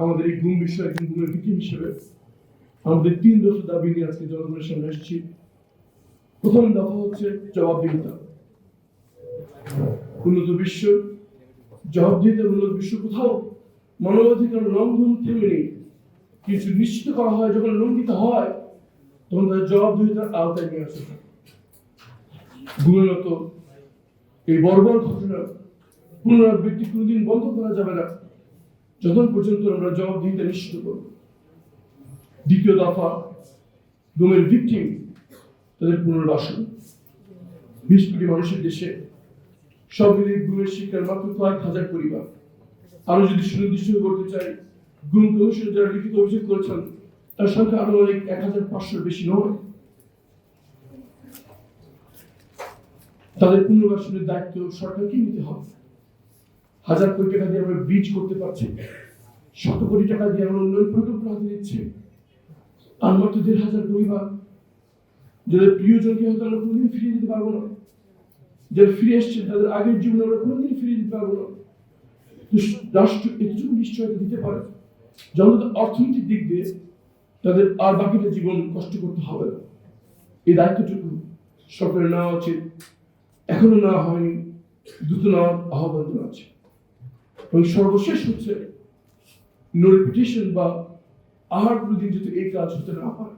আমাদের এই গুম বিষয় একজন গুমের ভিত্তি হিসেবে আমাদের 3 দফা দাবি নিয়ে আজকে জনগণের সামনে এসেছি। প্রথম দফা হচ্ছে জবাবদিহিতা। উন্নত বিশ্ব জবাবদিহিতা, উন্নত বিশ্ব কোথাও মানবাধিকার লঙ্ঘন থেমে নেই, কিছু নিশ্চিত করা হয় যখন লঙ্ঘিত হয় তখন তাদের জবাবদিহিতার আওতায় নিয়ে আসে। গুমের মতো এই বর্বর ঘটনা পুনরাবৃত্তি কোনোদিন বন্ধ করা যাবে না যতক্ষণ পর্যন্ত আমরা জবাবদিহিতা নিশ্চিত করব। দ্বিতীয় দফা গুমের ভিকটিম তাদের পুনর্বাসন। 20 কোটি মানুষের দেশে সব মিলিয়ে গুমের শিকার মাত্র কয়েক হাজার পরিবার। আরো যদি সুনির্দিষ্ট করতে চাই, গুম কমিশন যারা লিখিত অভিযোগ করেছেন তার সংখ্যা আনুমানিক 1500 বেশি নয়। তাদের পুনর্বাসনের দায়িত্ব সরকারকে নিতে হবে। হাজার কোটি টাকা দিয়ে আমরা ব্রিজ করতে পারছি, শত কোটি টাকা দিয়ে আমরা উন্নয়ন প্রকল্প হাতে দিচ্ছি, আর মাত্র 1500 পরিবার যাদের প্রিয়জনকে হয়তো আমরা কোনোদিন ফিরিয়ে দিতে পারবো না, যারা ফিরে এসছেন তাদের আগের জীবনে আমরা কোনোদিন ফিরিয়ে দিতে পারবো না। রাষ্ট্র এতটুকু নিশ্চয়তা দিতে পারে যে অন্তত অর্থনৈতিক দিক দিয়ে তাদের আর বাকিটা জীবন কষ্ট করতে হবে না। এই দায়িত্বটুকু সরকারের নেওয়া উচিত, এখনো নেওয়া হয়নি, দ্রুত নেওয়ার আহ্বান জানা আছে। এবং সর্বশেষ হচ্ছে নো রিপিটেশন বা আহার প্রতিদিন যাতে এই কাজ হতে না পারে।